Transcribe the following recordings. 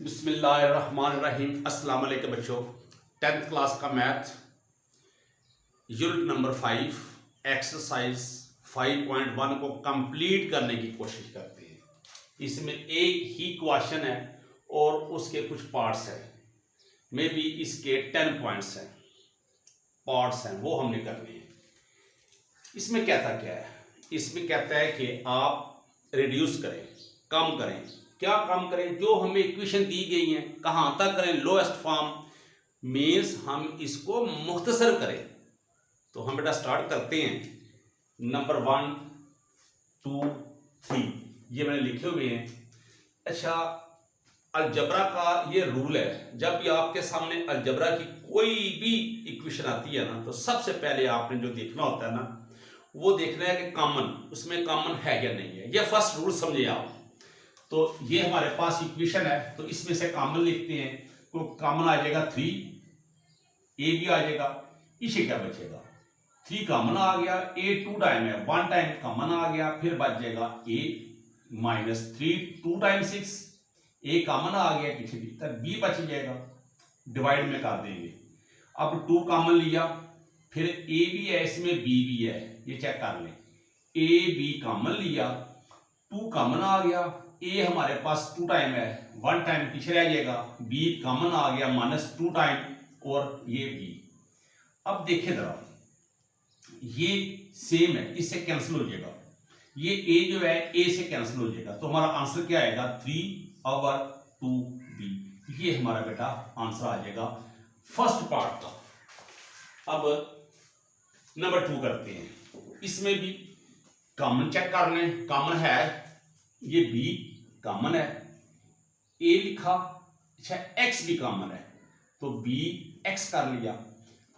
बिस्मिल्लाहिर्रहमानिर्रहीम। अस्सलाम वालेकुम बच्चों। 10th क्लास का मैथ यूनिट नंबर 5 एक्सरसाइज 5.1 को कंप्लीट करने की कोशिश करते हैं। इसमें एक ही क्वेश्चन है और उसके कुछ पार्ट्स हैं, मे बी इसके 10 पॉइंट्स हैं, पार्ट्स हैं, वो हमने करने हैं। इसमें कहता क्या है? इसमें कहता है कि आप रिड्यूस करें, कम करें। क्या कम करें? जो हमें इक्वेशन दी गई है कहाँ तक करें? लोएस्ट फॉर्म मीन्स हम इसको मुख्तसर करें। तो हम बेटा स्टार्ट करते हैं। नंबर 1 2 3 ये मैंने लिखे हुए हैं। अच्छा, अलजबरा का ये रूल है, जब भी आपके सामने अलजबरा की कोई भी इक्वेशन आती है ना, तो सबसे पहले आपने जो देखना होता है ना, वो देखना है कि कॉमन, उसमें कॉमन है या नहीं है। ये फर्स्ट रूल समझिए आप। तो ये हमारे पास इक्वेशन है, तो इसमें से कॉमन लिखते हैं। तो कॉमन आ जाएगा 3, ए भी आ जाएगा। इसे क्या बचेगा? 3 कॉमन आ गया, ए 2 टाइम है, 1 टाइम कॉमन आ गया, फिर बच जाएगा ए माइनस 3 2 टाइम 6। ए कॉमन आ गया पीछे भी, तब बी बच जाएगा, डिवाइड में कर देंगे। अब 2 कॉमन लिया, फिर ए भी है इसमें, बी भी है, ये चेक कर लें। ए बी कॉमन लिया, 2 कॉमन आ गया, ए हमारे पास 2 टाइम है, 1 टाइम पीछे रह जाएगा, बी कॉमन आ गया -2 टाइम, और ये बी। अब देखें जरा, ये सेम है, इससे कैंसिल हो जाएगा। ये ए जो है ए से कैंसिल हो जाएगा, तो हमारा आंसर क्या आएगा? 3/2b। ये हमारा बेटा आंसर आ जाएगा फर्स्ट पार्ट का। अब नंबर 2 करते हैं। इसमें भी कॉमन चेक कर लें, कॉमन है, ये बी कॉमन है, ए लिखा, अच्छा एक्स भी कॉमन है, तो बी एक्स कर लिया।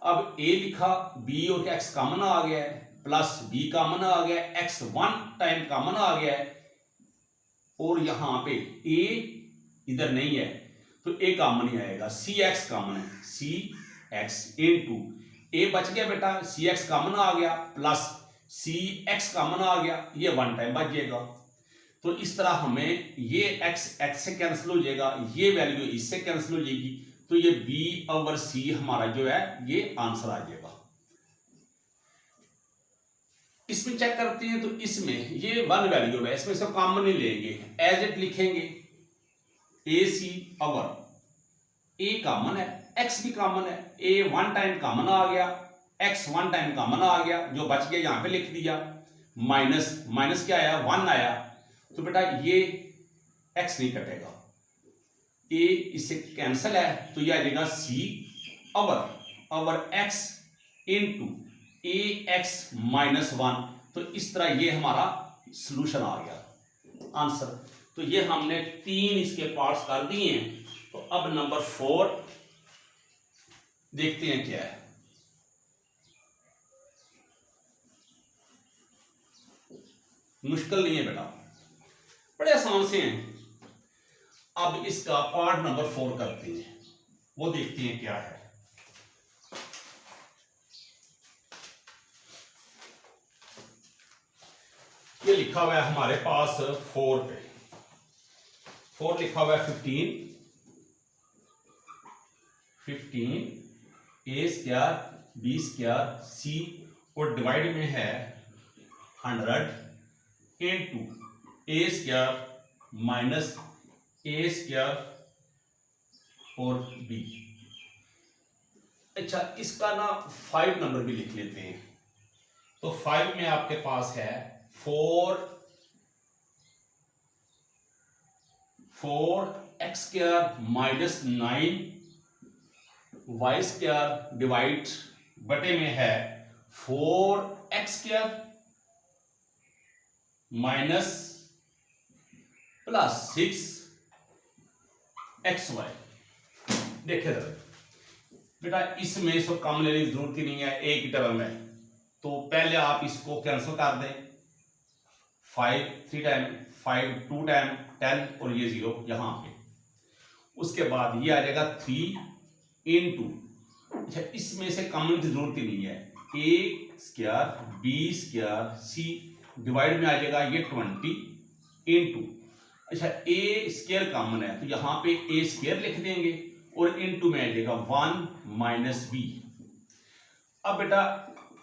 अब ए लिखा, बी और एक्स कॉमन आ गया है, प्लस बी कॉमन आ गया, एक्स 1 टाइम कॉमन आ गया है, और यहां पे ए इधर नहीं है, तो ए कॉमन ही आएगा। सी एक्स कॉमन है, सी एक्स इनटू ए बच गया बेटा, सी एक्स कॉमन आ गया, प्लस सी एक्स कॉमन आ गया, ये 1 टाइम बच जाएगा। तो इस तरह हमें ये x x से कैंसिल हो जाएगा, ये वैल्यू इससे कैंसिल हो जाएगी, तो ये b/c हमारा जो है ये आंसर आ जाएगा। इसमें चेक करते हैं, तो इसमें ये 1 वैल्यू है, इसमें से कॉमन नहीं लेंगे, एज इट लिखेंगे। ac/, a कॉमन है, x भी कॉमन है, a 1 टाइम कॉमन आ गया, x 1 टाइम कॉमन आ गया, जो बच गया यहां पे लिख दिया, माइनस माइनस क्या आया? 1 आया, तो बेटा ये x नहीं कटेगा, a इससे कैंसिल है, तो ये आ जाएगा c/अवर x इनटू ax -1। तो इस तरह ये हमारा सॉल्यूशन आ गया, आंसर। तो ये हमने 3 इसके पार्ट्स कर दिए हैं। तो अब नंबर 4 देखते हैं क्या है। मुश्किल नहीं है बेटा, बड़े आसान से हैं। अब इसका पार्ट नंबर 4 करते हैं, वो देखते हैं क्या है। ये लिखा हुआ है हमारे पास 4 पे, 4 लिखा हुआ है 15 ए स्क्वायर बी स्क्वायर सी, और डिवाइड में है 100 इनटू ए स्क्वायर माइनस ए स्क्वायर और बी। अच्छा, इसका ना 5 नंबर भी लिख लेते हैं। तो 5 में आपके पास है 4x square minus 9 y square divide बटे में है 4x square minus plus 6xy। देखे बेटा, इसमें सब कम लेने की जरूरत ही नहीं है, एक ही टर्म है, तो पहले आप इसको कैंसिल कर दें। 5 3 टाइम, 5 2 टाइम 10, और ये 0 यहां पे। उसके बाद ये आ जाएगा 3 इनटू, अच्छा इसमें से कॉमन की जरूरत ही नहीं है, ए स्क्वायर बी स्क्वायर सी, डिवाइड में आ जाएगा ये 20 इनटू अच्छा ए स्क्वायर कॉमन है तो यहाँ पे ए स्क्वायर लिख देंगे और इनटू में आ जाएगा 1 माइनस बी। अब बेटा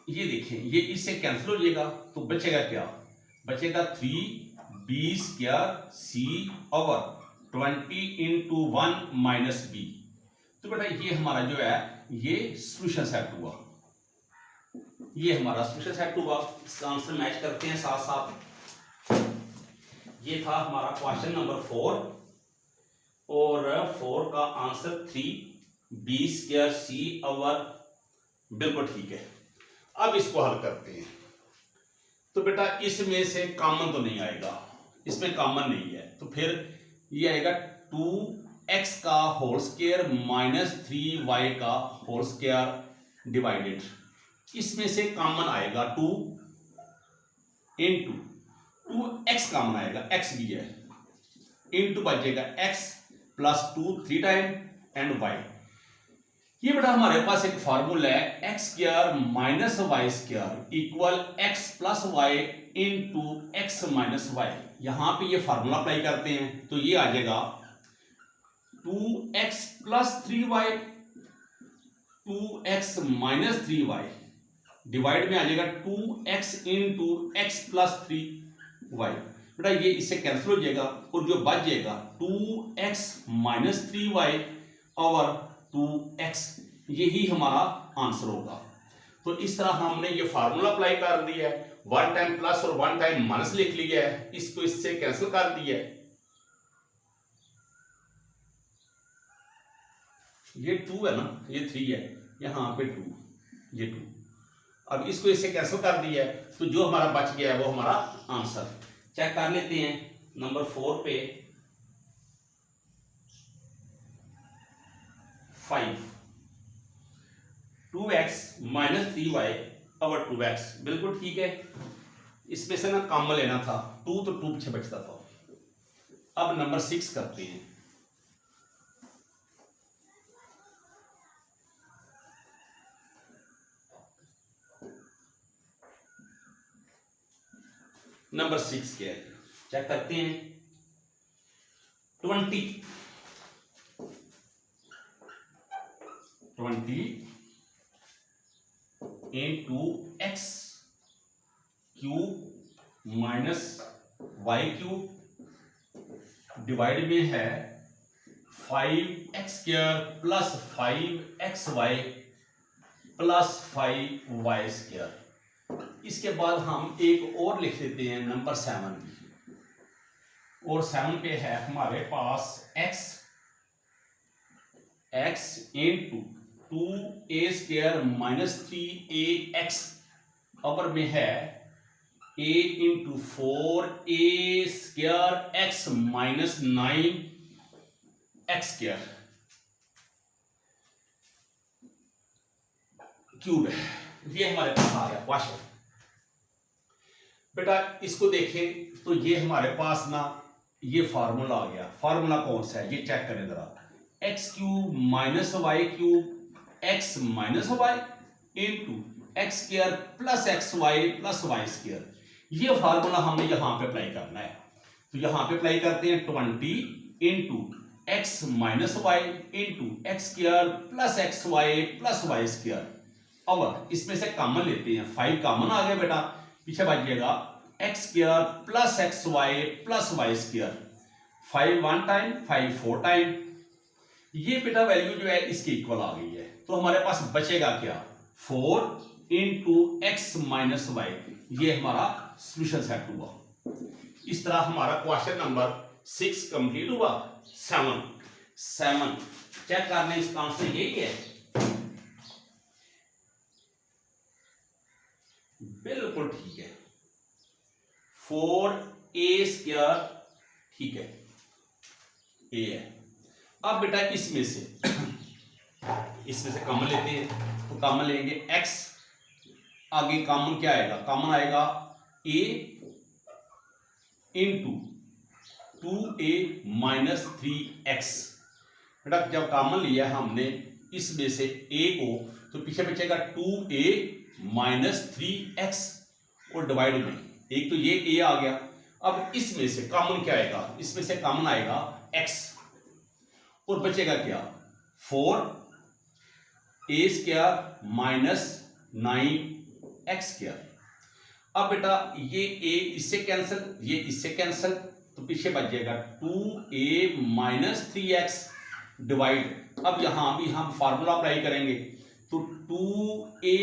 ये देखें ये इससे कैंसिल हो जाएगा तो बचेगा क्या, बचेगा 3b स्क्वायर सी ओवर 20 इंटू 1 माइनस बी। तो बेटा ये हमारा जो है ये सॉल्यूशन सेट हुआ, ये हमारा सॉल्यूशन सेट हुआ। इसका आंसर मैच करते हैं साथ साथ। ये था हमारा क्वेश्चन नंबर 4 और 4 का आंसर 3b स्क्वायर सी ओवर, बिल्कुल ठीक है। अब इसको हल करते हैं तो बेटा इसमें से कॉमन तो नहीं आएगा, इसमें कॉमन नहीं है तो फिर ये आएगा 2x का होल स्क्वायर माइनस 3y का होल स्क्वायर डिवाइडेड, इसमें से कॉमन आएगा 2 इंटू 2x कॉमन आएगा, x भी है, इंटू बचेगा x plus 2 3 time and y। ये बेटा हमारे पास एक फार्मूला है x square minus y square equal x plus y into x minus y. यहां पे ये फार्मूला अप्लाई करते हैं तो ये आ जाएगा 2x plus 3y 2x minus 3y divide में आ जाएगा 2x into x plus 3y। बेटा ये इससे कैंसिल हो जाएगा और जो बच जाएगा 2x minus 3y over 2x, यही हमारा आंसर होगा। तो इस तरह हमने ये फार्मूला अप्लाई कर दिया है, 1 टाइम प्लस और 1 टाइम माइनस लिख लिया है, इसको इससे कैंसिल कर दिया है। ये 2 है ना, ये 3 है, यहाँ पे 2, ये 2। अब इसको इससे कैंसिल कर दिया है तो जो हमारा बच गया है वो हमारा आंसर। चेक कर लेते हैं नंबर 4 पे 5 2x minus 3y over 2x, बिल्कुल ठीक है। इसमें से ना कॉमन लेना था, 2 तो 2 पीछे बचता था। अब नंबर 6 करते हैं। नंबर 6 क्या है चेक करते हैं। 20 into x cube minus y cube divide में है 5x square plus 5xy plus 5y square. इसके बाद हम एक और लिख लेते हैं नंबर 7, और 7 पे है हमारे पास x into 2a square minus 3ax अपर में है a into 4a square x minus 9x square cube है। ये हमारे पास आ गया क्वेश्चन। बेटा इसको देखें तो ये हमारे पास ना ये फार्मूला आ गया। फार्मूला कौन सा है ये चेक करें जरा, x cube minus y cube x minus y into x square plus x y plus y square. ये फार्मूला हमने यहां पे अप्लाई करना है तो यहां पे अप्लाई करते हैं 20 into x minus y into x square plus x y plus y square. अब इसमें से कॉमन लेते हैं, 5 कॉमन आ गया बेटा, पीछे बचिएगा x square plus x y plus y square. 5 1 time 5 4 time, ये बेटा वैल्यू जो है इसके इक्वल आ गई है तो हमारे पास बचेगा क्या 4 इंटू एक्स माइनस वाई। ये हमारा सॉल्यूशन सेट हुआ। इस तरह हमारा क्वेश्चन नंबर 6 कंप्लीट हुआ। 7 चेक करने इसका आंसर यही है, बिल्कुल ठीक है। 4a स्क्वायर ठीक है, a है। अब बेटा इसमें से कॉमन लेते हैं तो कॉमन लेंगे x, आगे कॉमन क्या आएगा, कॉमन आएगा a into 2a minus 3x। बेटा जब कॉमन लिया हमने इसमें से a को तो पीछे बचेगा 2a माइनस 3x और डिवाइड में एक तो ये a आ गया। अब इसमें से कॉमन क्या आएगा, इसमें से कॉमन आएगा x और बचेगा क्या 4a square minus 9x square. अब बेटा ये a इससे कैंसिल, ये इससे कैंसिल, तो पीछे बच जाएगा 2a माइनस 3x डिवाइड। अब यहां भी हम फार्मूला अप्लाई करेंगे तो 2a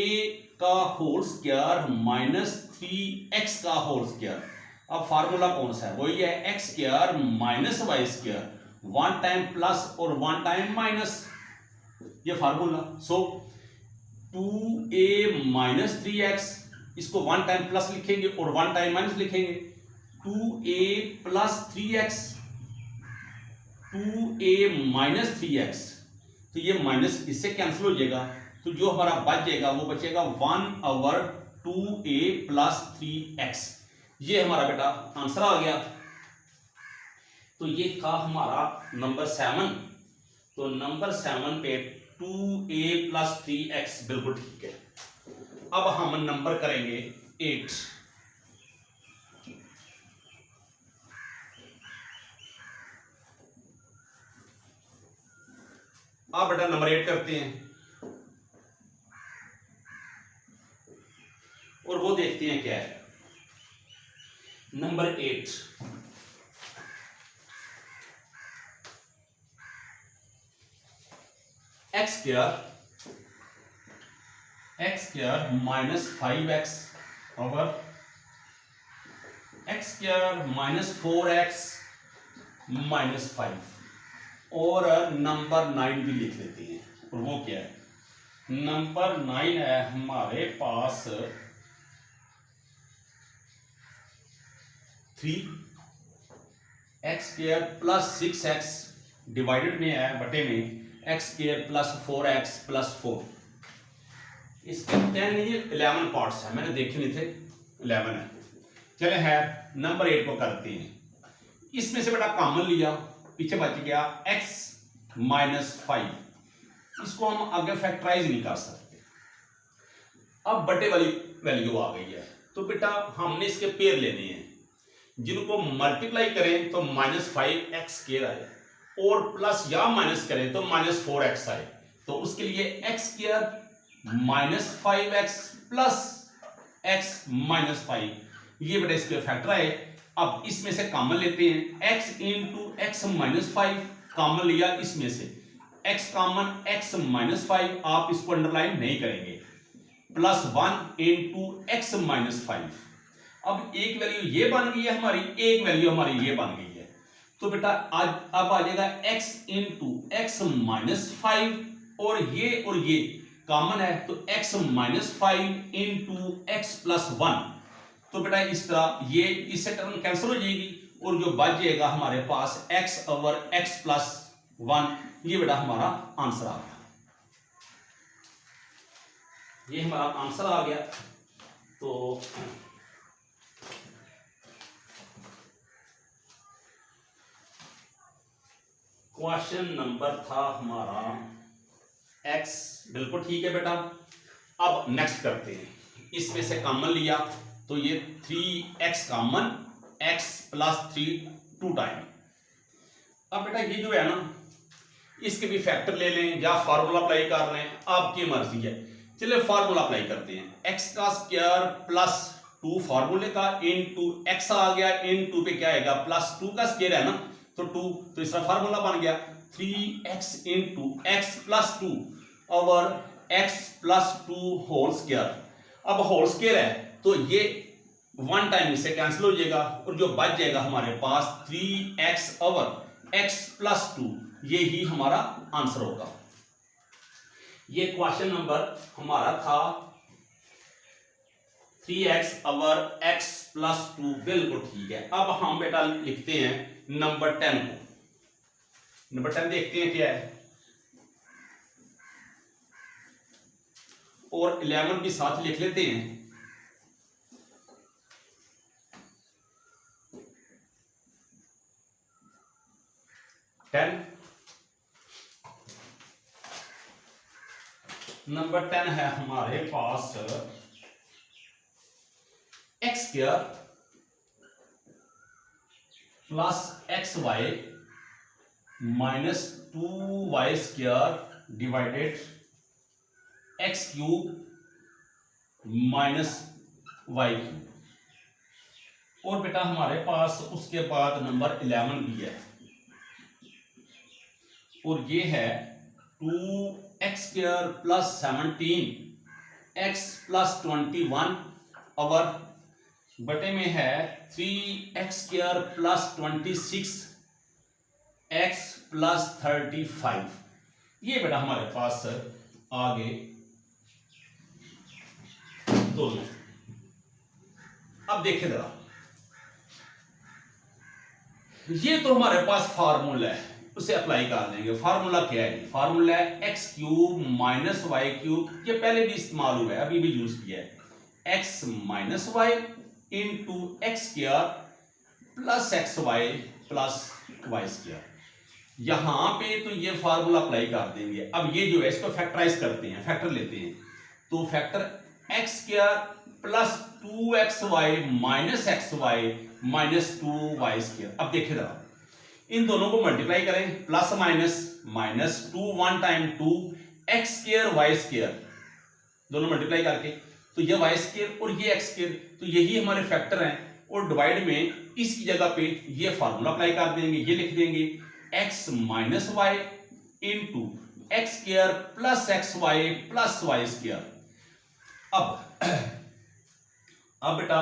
का होल स्क्वायर माइनस 3x का होल स्क्वायर। अब फार्मूला कौन सा है, वही है x square minus y square, one time plus और वन टाइम माइनस, ये formula. So 2a minus 3x, इसको वन टाइम प्लस लिखेंगे और वन टाइम माइनस लिखेंगे, 2a plus 3x, 2a minus 3x, तो ये माइनस इससे कैंसिल हो जाएगा, तो जो हमारा बच जाएगा वो बचेगा 1/2a प्लस 3x। ये हमारा बेटा आंसर आ गया। तो ये था हमारा नंबर 7। तो नंबर 7 पे 2a प्लस 3x बिल्कुल ठीक है। अब हम नंबर करेंगे 8। अब बेटा नंबर 8 करते हैं और वो देखते हैं क्या है। Number 8, x square minus 5x over x square minus 4x minus 5। और नंबर 9 भी लिख लेते हैं, और वो क्या है, नंबर 9 है हमारे पास 3x square plus 6x divided में है बटे में x square plus 4x plus 4। इसके 10 नहीं 11 पार्ट्स है, मैंने देखे नहीं थे, 11 है। चले है नंबर 8 को करते हैं। इसमें से बेटा कॉमन लिया, पीछे बच गया x माइनस 5, इसको हम आगे फैक्टराइज नहीं कर सकते। अब बटे वाली वैल्यू आ गई है, तो बेटा हमने इसके पेयर लेने हैं, जिनको मल्टीप्लाई करें तो माइनस 5x स्क्वायर आए और प्लस या माइनस करें तो माइनस 4x आए। तो उसके लिए x square minus 5x plus x minus 5, ये बेटा इसके फैक्टर आए। अब इसमें से कॉमन लेते हैं, x into x minus 5 common लिया, इसमें से x कॉमन x माइनस 5, आप इसको अंडरलाइन नहीं करेंगे, प्लस 1 इंटू एक्स माइनस 5। अब एक वैल्यू ये बन गई है हमारी, एक वैल्यू हमारी ये बन गई है। तो बेटा आज अब आ जाएगा x इंटू एक्स माइनस 5, और ये कॉमन है, तो x minus 5 into x plus 1। तो बेटा इस तरह ये इससे टर्म कैंसिल हो जाएगी, और जो बच जाएगा हमारे पास x ओवर x प्लस 1। ये बेटा हमारा आंसर आ गया, ये हमारा आंसर आ गया। तो क्वेश्चन नंबर था हमारा x, बिल्कुल ठीक है बेटा। अब नेक्स्ट करते हैं, इसमें से कॉमन लिया तो ये 3x common, x plus 3 2 time. अब बेटा ये जो है ना, इसके भी फैक्टर ले लें या फार्मूला अप्लाई कर लें, आपकी मर्जी है। चलिए फार्मूला अप्लाई करते हैं, x का स्क्वायर प्लस 2 फार्मूले का इंटू x आ गया, इंटू पे क्या आएगा प्लस 2 का स्क्वायर है ना, तो 2, तो इसका फार्मूला बन गया 3x into x plus 2 over x plus 2 whole square. अब होल स्क्वायर है तो ये वन टाइम इससे कैंसिल हो जाएगा, और जो बच जाएगा हमारे पास 3x ओवर x प्लस 2, ये ही हमारा आंसर होगा। ये क्वेश्चन नंबर हमारा था 3x ओवर x प्लस 2, बिल्कुल ठीक है। अब हम बेटा लिखते हैं नंबर 10 को। नंबर 10 देखते हैं क्या है, और 11 भी साथ लिख लेते हैं। नंबर 10 है हमारे पास x square plus x y minus 2y square divided x cube minus y cube. और बेटा हमारे पास उसके बाद नंबर 11 भी है, और ये है 2x square plus 17 x plus 21 और बटे में है 3x square plus 26 x plus 35। ये बेटा हमारे पास आगे दोनों। अब देखिए जरा, ये तो हमारे पास फार्मूला है, उसे अप्लाई कर देंगे। फार्मूला क्या है? फार्मूला है x cube minus y cube. ये पहले भी इस्तेमाल हुआ है, अभी भी यूज किया है। X minus y into x square plus x y plus y square. यहां पे तो ये फार्मूला अप्लाई कर देंगे। अब ये जो है इसको फैक्टराइज करते हैं, फैक्टर लेते हैं। तो factor x square plus 2xy minus x y minus 2y square. अब देखिए जरा, इन दोनों को मल्टीप्लाई करें, plus minus minus 2 1 time 2 x square y square, दोनों मल्टीप्लाई करके तो ये वाई स्क्वायर और ये एक्स स्क्वायर, तो यही हमारे फैक्टर हैं। और डिवाइड में इसकी जगह पे ये फार्मूला अप्लाई कर देंगे। ये लिख देंगे x minus y into x square plus x y plus y square. अब बेटा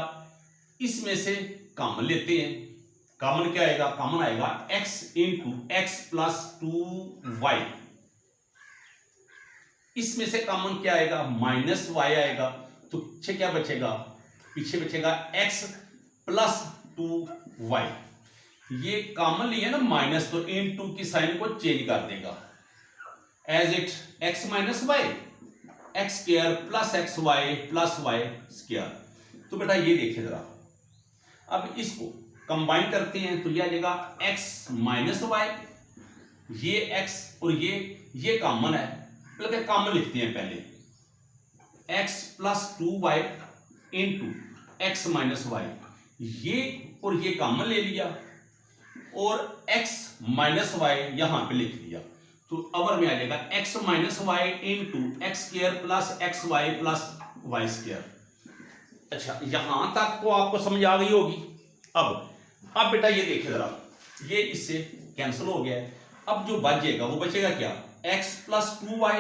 इसमें से कॉमन लेते हैं। कॉमन क्या आएगा? कॉमन आएगा x into x plus 2y। इसमें से कॉमन क्या आएगा? माइनस y आएगा। तो पीछे क्या बचेगा? पीछे बचेगा x प्लस 2y। ये कॉमन लिया ना माइनस, तो इंटू की साइन को चेंज कर देगा as it x minus y x square plus x y plus y square. तो बेटा ये देखिए जरा, अब इसको कंबाइन करते हैं तो ये आ जाएगा x माइनस वाई, ये x और ये कॉमन है, मतलब कॉमन लिखते हैं पहले x plus 2y into x minus y. ये और ये कॉमन ले लिया और x माइनस वाई यहां पे लिख दिया। तो अवर में आ जाएगा x minus y into x square plus x y plus y square. अच्छा, यहां तक तो आपको समझ आ गई होगी। अब बेटा ये देखिए जरा, ये इससे कैंसिल हो गया है। अब जो बच जाएगा वो बचेगा क्या? x plus 2y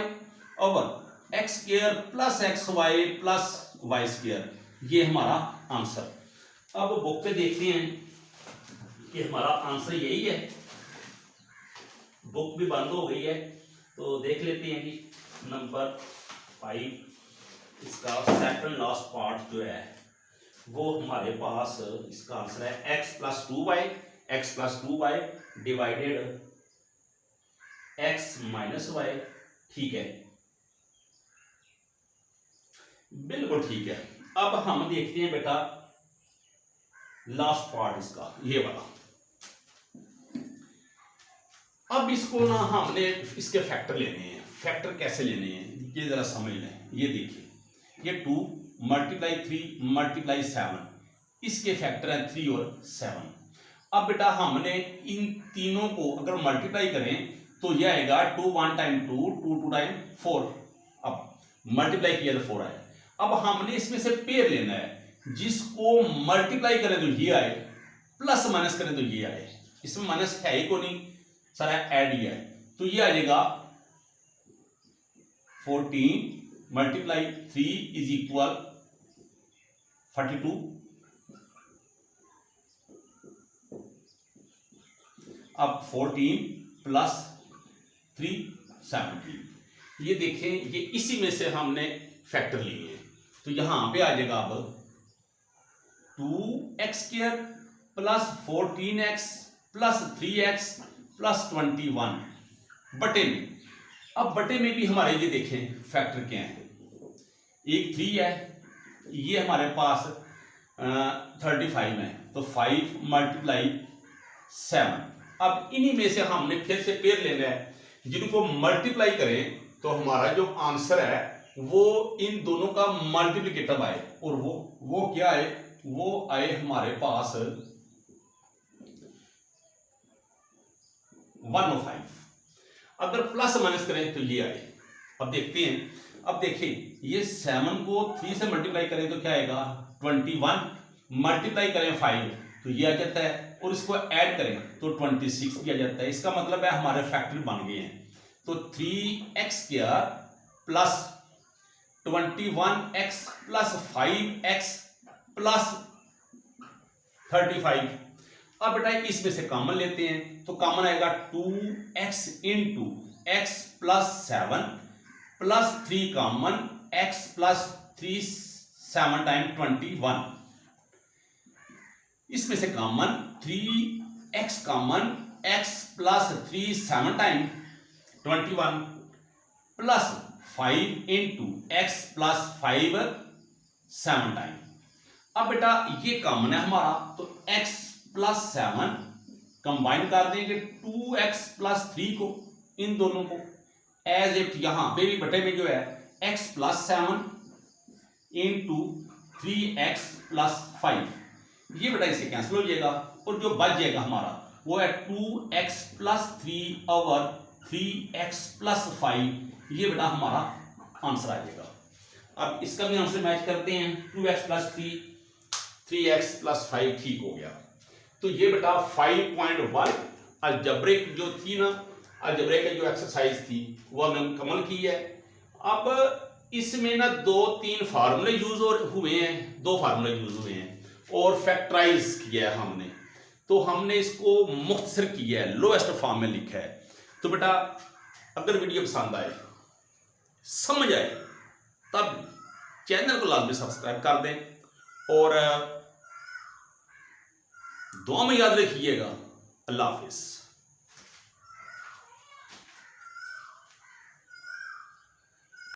over x square plus x y plus y square. ये हमारा आंसर। अब बुक पे देखते हैं कि हमारा आंसर यही है। बुक भी बंद हो गई है तो देख लेते हैं कि नंबर 5 इसका सेकंड लास्ट पार्ट जो है वो हमारे पास, इसका आंसर है x plus 2y divided x minus y. ठीक है, बिल्कुल ठीक है। अब हम देखते हैं बेटा लास्ट पार्ट इसका, ये वाला। अब इसको ना हमने इसके फैक्टर लेने हैं। फैक्टर कैसे लेने हैं ये जरा समझ लें। ये देखिए, ये 2 मल्टीप्लाई 3 मल्टीप्लाई 7, इसके फैक्टर हैं 3 और 7। अब बेटा हमने इन तीनों को अगर मल्टीप्लाई करें तो ये आएगा 2 1 टाइम 2 2 2 टाइम 4। अब मल्टीप्लाई किया तो 4 आया। अब हमने इसमें से पेयर लेना है, जिसको मल्टीप्लाई करें तो ये आए, प्लस माइनस करें तो ये आए। इसमें माइनस है ही को नहीं, सारा ऐड ही है। तो ये आ जाएगा 14 मल्टीप्लाई 3 इज इक्वल 42। अब 14 प्लस 3 17। ये देखें, ये इसी में से हमने फैक्टर लिए। तो यहां पे आ जाएगा अब 2x square plus 14x plus 3x plus 21 बटे में। अब बटे में भी हमारे ये देखें फैक्टर क्या है, एक 3 है, ये हमारे पास 35 है, तो 5 मल्टीप्लाई 7। अब इन्हीं में से हमने फिर से पेयर लेना है, जिनको मल्टीप्लाई करें तो हमारा जो आंसर है वो इन दोनों का मल्टीप्लिकेटिव आए। और वो क्या आए? वो आए हमारे पास 105। अगर प्लस माइनस करें तो ये आए। अब देखते हैं, अब देखिए ये 7 को 3 से मल्टीप्लाई करें तो क्या आएगा 21, मल्टीप्लाई करें 5 तो ये आ जाता है, और इसको ऐड करें तो 26 भी आ जाता है। इसका मतलब है हमारे फैक्टर बन गए हैं। तो 3x² plus 21x plus 5x plus 35। अब बेटा इसमें से कॉमन लेते हैं तो कॉमन आएगा 2x into x plus 7 plus 3 common x plus 3 7 time 21। इसमें से common 3x common x plus 3 7 time 21 plus 5 into x plus 5 7 time. अब बेटा ये कॉमन है हमारा, तो x प्लस 7 कंबाइन कर देंगे 2x प्लस 3 को, इन दोनों को एज इट यहां बेबी बटे में जो है x plus 7 into 3x plus 5, ये बेटा इसे कैंसिल हो जाएगा और जो बच जाएगा हमारा वो है 2x plus 3 over 3x plus 5। ये बेटा हमारा आंसर आ जाएगा। अब इसका भी आंसर मैच करते हैं, 2x प्लस 3 3x प्लस 5 ठीक हो गया। तो ये बेटा 5.1 अलजेब्रिक जो थी ना, अलजेब्रिक की जो एक्सरसाइज थी वो हमने मुकम्मल की है। अब इसमें ना 2-3 फार्मूले यूज हुए हैं, 2 फार्मूले यूज हुए हैं और फैक्टराइज किया है हमने, तो हमने इसको मुख्तसर किया है, लोएस्ट फॉर्म में लिखा है। तो बेटा अगर वीडियो पसंद आए, समझ आए, तब चैनल को लाजमी सब्सक्राइब कर दें और दुआ में याद रखिएगा। अल्लाह हाफिज।